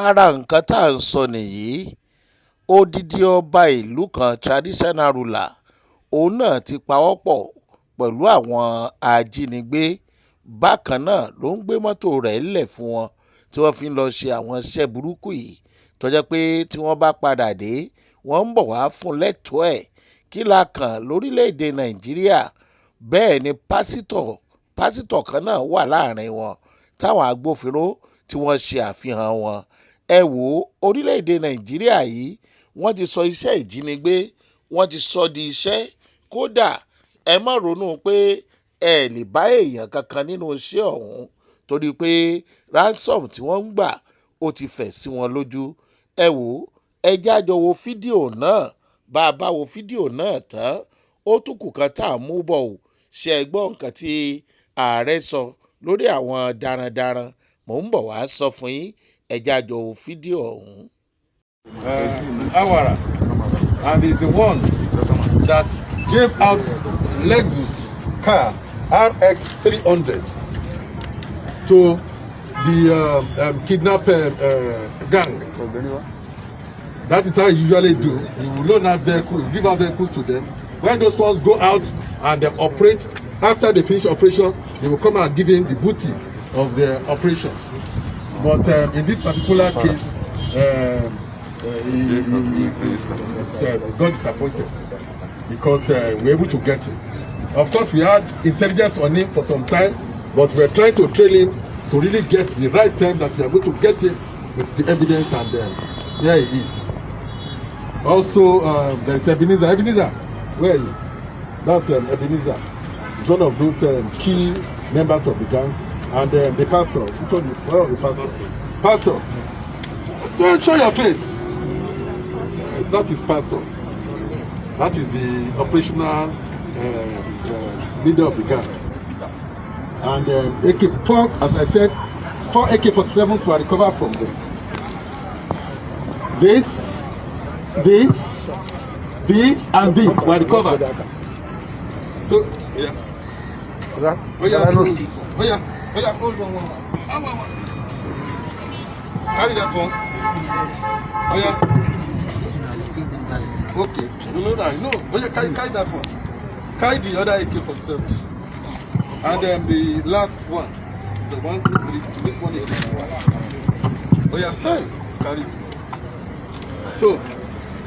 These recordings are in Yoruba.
ara nǹkan tá à ń sọ nìyí. Odidi ọba ìlú kan traditional ruler òun náà ti pawọ́pọ̀ pẹ̀lú àwọn ajínigbé. Bákan náà ló ń gbé mọ́tò rẹ̀ lẹ̀ fún wọn tí wọ́n fi ń lọ ṣe àwọn iṣẹ́ burúkú yìí tó jẹ́ pé tí wọ́n bá padà dé wọ́n ń bọ̀ wá fún lẹ́tọ̀ọ́ ẹ̀. Kí la kàn lórílẹ̀‐èdè Nàìjíríà? Bẹ́ẹ̀ ni pásítọ̀ kan náà wà láàrin wọn táwọn agbófinró tí wọ́n ṣe àfihàn wọn. Ẹ wò ó, orílẹ̀‐èdè Nàìjíríà yìí wọ́n ti sọ iṣẹ́ ìjínigbé wọ́n ti sọ di iṣẹ́. Kódà ẹ má ronú pé ẹ lè bá èèyàn kankan nínú iṣẹ́ ọ̀hún torí pé ransom tí wọ́n ń gbà ó ti fẹ̀ sí wọn lójú. Ẹ wò ó, ẹ jájọ wo fídíò náà. Bá a bá wo fídíò náà tán ó tún kù kan tá à ń mú bọ̀ ò. Ṣé ẹ gbọ́ nǹkan tí ààrẹ sọ lórí àwọn darandaran? Mò ń bọ̀ wá sọ fún yín. Ẹ jájọ wo fídíò ọ̀hún. Aare, and is the one that gave out Lexus car RX 300 to the kidnap gang. That is how you usually do. You will loan out vehicles, give out vehicles to them. When those ones go out and they operate, after they finish operation, they will come and give in the booty of the operation. But in this particular case, he got disappointed because we were able to get him. Of course, we had intelligence on him for some time, but we are trying to trail him to really get the right time that we are going to get him with the evidence, and here he is. Also, there is Ebenezer. Ebenezer, where are you? That's Ebenezer. He's one of those key members of the gang, and the pastor. Which one? Where are the pastor? Pastor, don't show your face. That is pastor. That is the operational leader of the gang. And AK-4, as I said, 4 AK-47s were recovered from them. This, and this were recovered. So, yeah. Oh yeah, hold on. Carry that one. Oh yeah. Okay. No. Oh yeah, carry that one. Carry the other AK-47. And then the last one. The one to this one here. Oh yeah, carry. So,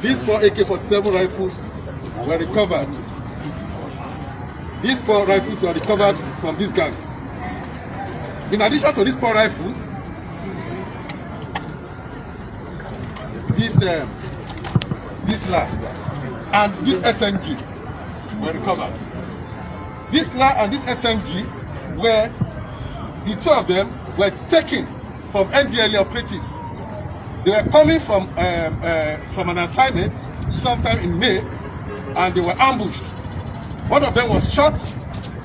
these 4 AK-47 rifles were recovered. These 4 rifles were recovered from this gang. In addition to these 4 rifles, this LA and this SMG were recovered. This LA and this SMG were, the 2 of them were taken from NDLA operatives. They were coming from an assignment sometime in May, and they were ambushed. One of them was shot,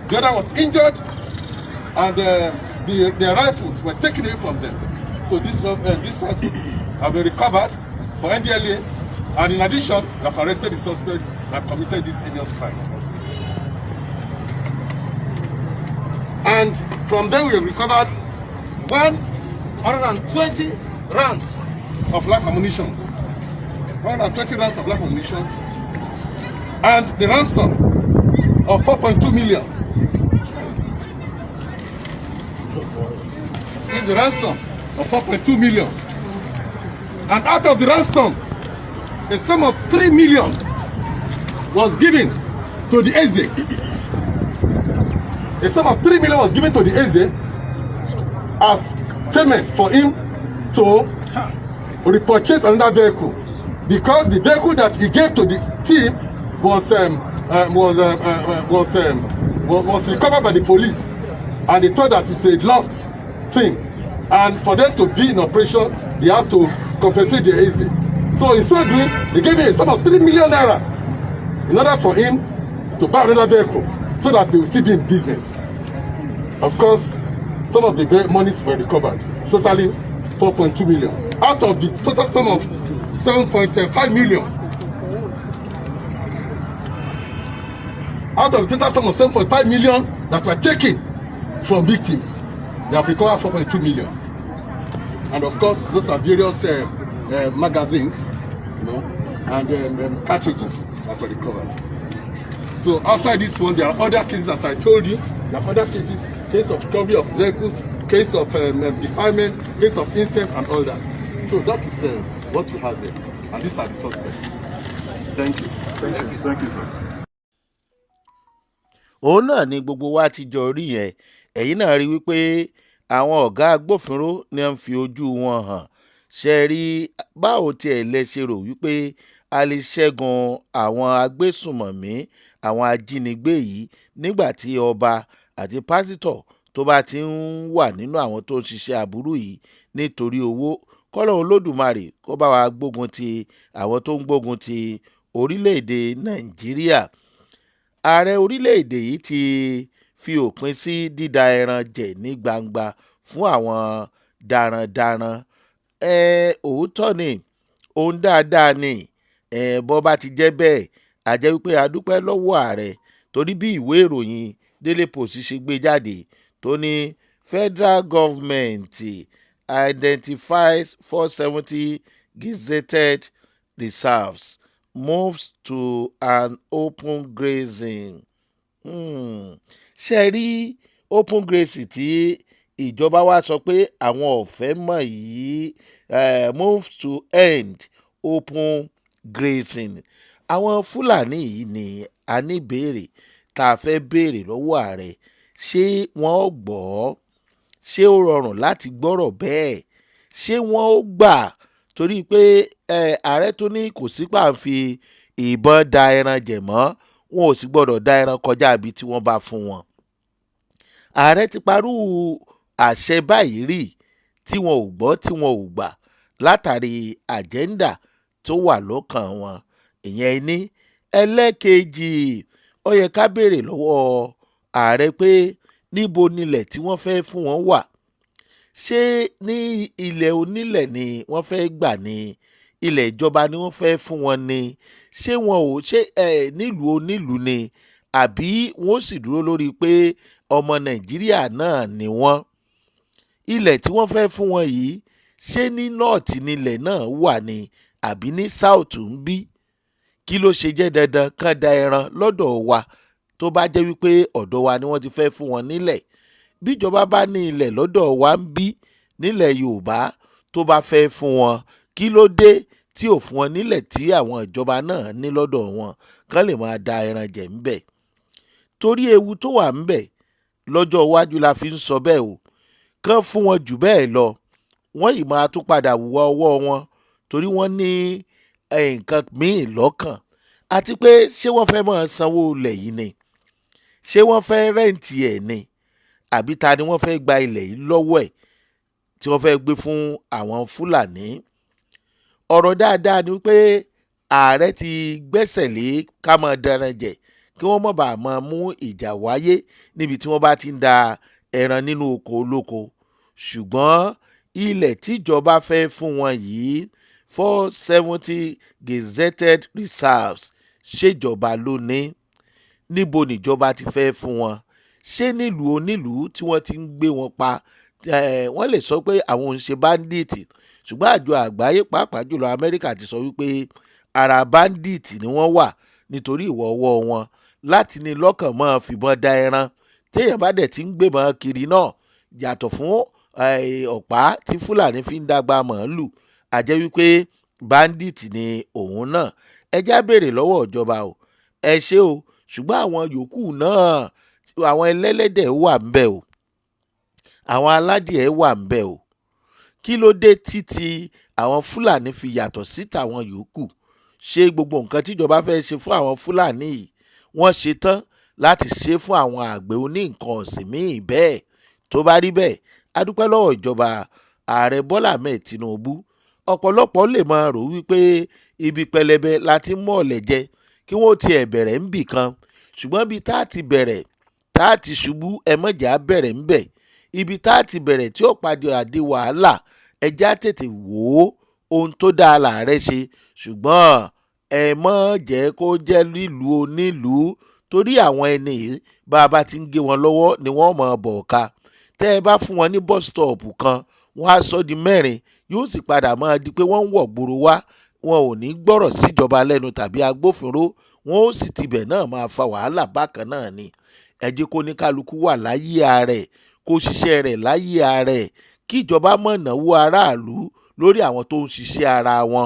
the other was injured, and their rifles were taken away from them. So these rifles have been recovered for NDLA, and in addition, they have arrested the suspects that committed this heinous crime. And from them we have recovered 120 rounds of live ammunition. 120 rounds of live ammunition, and the ransom of 4.2 million. Is the ransom of 4.2 million. And out of the ransom, a sum of 3 million was given to the Aare. A sum of 3 million was given to the Aare as payment for him to repurchase another vehicle, because the vehicle that he gave to the team was recovered by the police, and they thought that it's a lost thing, and for them to be in operation they have to compensate the Aare. So in so doing, they gave him a sum of 3 million naira in order for him to buy another vehicle so that they will still be in business. Of course, some of the monies were recovered, totaling 4.2 million out of the total sum of 7.5 million. Out of the total sum of 7.5 million that were taken from victims, they have recovered 4.2 million. And of course, those are various magazines, you know, and cartridges that were recovered. So outside this one, there are other cases, as I told you. There are other cases, case of recovery of vehicles, case of defilement, case of incest, and all that. So that is what we have there. And these are the suspects. Thank you. Thank you, sir. òun náà ni gbogbo wa ti jọ rí yẹn. ẹ̀yin náà rí wípé àwọn ọ̀gá agbófinró ni wọ́n fi ojú wọn hàn. ṣe rí báwo tiẹ̀ lẹ ṣe rò wípé a lè ṣẹ́gun àwọn agbésùmọ̀mí àwọn ajínigbé yìí nígbà tí ọba àti pásítọ̀ tó bá ti ń wà nínú àwọn tó ń ṣiṣẹ́ aburú yìí nítorí owó. kọ́lọ́run Olódùmarè kó bá wa gbógun ti àwọn tó ń gbógun ti orílẹ̀-èdè Nàìjíríà. ààrẹ orílẹ̀-èdè yìí ti fi òpin sí dídá ẹran jẹ ní gbangba fún àwọn darandaran. òótọ́ ni ohun dáadáa ni bó bá ti jẹ́ bẹ́ẹ̀ a jẹ́ wípé a dúpẹ́ lọ́wọ́ ààrẹ torí bí ìwé ìròyìn Daily Post ṣe gbé jáde tó ní federal government identifies 470 gazetted reserves moves to an open grazing. ṣe rí open grazing tí ìjọba wa sọ pé àwọn ò fẹ́ mọ̀ yìí move to end open grazing. àwọn Fúlàní yìí ni a ní ìbéèrè tá a fẹ́ béèrè lọ́wọ́ ààrẹ. ṣé wọ́n ó gbọ́? ṣé ó rọrùn láti gbọ́rọ̀ bẹ́ẹ̀? ṣé wọ́n ó gbà? torí pé ààrẹ tó ní kò sí pàǹfì ìbọn da ẹran jẹ mọ́, wọn ò sì gbọ́dọ̀ da ẹran kọjá ibi tí wọ́n bá fún wọn. ààrẹ ti parú àṣẹ báyìí rí tí wọn ò gbọ́ tí wọn ò gbà látàrí àjẹ́ńdà tó wà lọ́kàn wọn. ìyẹn ní ẹlẹ́kejì, ó yẹ ká béèrè lọ́wọ́ ààrẹ pé níbo nílẹ̀ tí wọ́n fẹ́ fún wọn wà. ṣé ní ilẹ̀ onílẹ̀ ni wọ́n fẹ́ gbà ní ilẹ̀ ìjọba ni wọ́n fẹ́ fún wọn ni? ṣé wọn ò ṣe nílùú onílùú ni àbí wọ́n sì dúró lórí pé ọmọ Nàìjíríà náà ni wọ́n? ilẹ̀ tí wọ́n fẹ́ fún wọn yìí ṣé ní nọ́ọ̀tì nílẹ̀ náà wà ní àbí ní sáùtù ń bí? kí ló ṣe jẹ́ dandan kán da ẹran lọ́dọ̀ wa tó bá jẹ́ wípé ọ̀dọ̀ wa ni wọ́n ti fẹ́ fún wọn nílẹ̀? bíjọba bá ní ilẹ̀ lọ́dọ̀ wa ń bí nílẹ̀ Yorùbá tó bá fẹ́ fún wọn, kí ló dé tí ò fún wọn nílẹ̀ tí àwọn ìjọba náà ní lọ́dọ̀ wọn kán lè máa da ẹran jẹ ńbẹ̀? torí ewu tó wà ńbẹ̀ lọ́jọ́ iwájú la fi ń sọ bẹ́ẹ̀ o. kán fún wọn jù bẹ́ẹ̀ lọ, wọ́n yìí máa tún padà wùwà ọwọ́ wọn torí wọ́n ní nǹkan míì lọ́kàn. àti pé ṣé wọ́n fẹ́ máa sanwó ilẹ̀ yìí ni? ṣé wọ́n fẹ́ rẹ́ǹtì ẹ̀ ni? àbí ta ni wọ́n fẹ́ gba ilẹ̀ yìí lọ́wọ́ ẹ̀ tí wọ́n fẹ́ gbé fún àwọn Fúlàní? ọ̀rọ̀ dáadáa ni pé ààrẹ ti gbẹ́sẹ̀ lé ká máa dáran jẹ kí wọ́n má bàa máa mú ìjà wáyé níbi tí wọ́n bá ti ń da ẹran nínú oko olóko. ṣùgbọ́n ilẹ̀ tíjọba fẹ́ fún wọn yìí 470 gazetted reserves ṣèjọba ló ní? níbo níjọba ti fẹ́ fún wọn? ṣé nílùú onílùú tí wọ́n ti ń gbé wọn pa? wọ́n lè sọ pé àwọn ò ń ṣe báńdíìtì, ṣùgbọ́n àjọ àgbáyé pàápàá jùlọ Amẹ́ríkà ti sọ wípé ara báńdíìtì ni wọ́n wà nítorí ìwà ọwọ́ wọn láti ní lọ́kàn máa fìbọn da ẹran. téèyàn bá dẹ̀ ti ń gbébọn kiri náà yàtọ̀ fún ọ̀pá tí Fúlàní fi ń dàgbà màálù, a jẹ́ wípé báńdíìtì ni òun náà. ẹ já béèrè lọ́wọ́ ìjọba o, ẹ ṣé o, ṣùgbọ́n àwọn yòókù náà, àwọn ẹlẹ́lẹ́dẹ̀ wà ńbẹ̀ o, àwọn aládìẹ wà ńbẹ̀ o. kí ló dé títí àwọn Fúlàní fi yàtọ̀ sí tàwọn yòókù? ṣé gbogbo nǹkan tíjọba fẹ́ ṣe fún àwọn Fúlàní yìí wọ́n ṣe tán láti ṣe fún àwọn àgbẹ̀ oní nǹkan ọ̀sìn míì bẹ́ẹ̀? tó bá rí bẹ́ẹ̀, a dúpẹ́ lọ́wọ́ ìjọba ààrẹ Bọ́lá Ahmed Tinubu. ọ̀pọ̀lọpọ̀ lè máa rò wípé ibi pẹlẹbẹ la ti mú ọ̀lẹ̀ jẹ kí wọ́n tiẹ̀ bẹ̀rẹ̀ ńbì kan, ṣùgbọ́n bí tá a ti bẹ̀rẹ̀ tá a ti ṣubú ẹ mọ̀jà bẹ̀rẹ̀ ńbẹ̀. ibi tá a ti bẹ̀rẹ̀ tí ó padà àdé wàhálà, ẹja tètè wò ó ohun tó dáa làárẹ̀ ṣe, ṣùgbọ́n ẹ mọ̀ jẹ́ kó jẹ́ nílùú onílùú torí àwọn ẹni yìí bá a bá ti ń gé wọn lọ́wọ́ ni wọ́n mọ̀ bọ̀ ká. tẹ́ ẹ bá fún wọn ní bus stop kan wọ́n á sọ di mẹ́rin, yóò sì padà máa di pé wọ́n ń wọ̀ gbòòrò wá, wọn ò ní gbọ́rọ̀ síjọba lẹ́nu tàbí agbófinró, wọn ó sì tibẹ̀ náà máa fa wàhálà bákan náà ni. Ẹ jẹ́ kó ní kálukú wà láyé ààrẹ, kó ṣiṣẹ́ rẹ̀ láyé ààrẹ, kí ìjọba má náwó aráàlú lórí àwọn tó ń ṣiṣẹ́ ara wọn.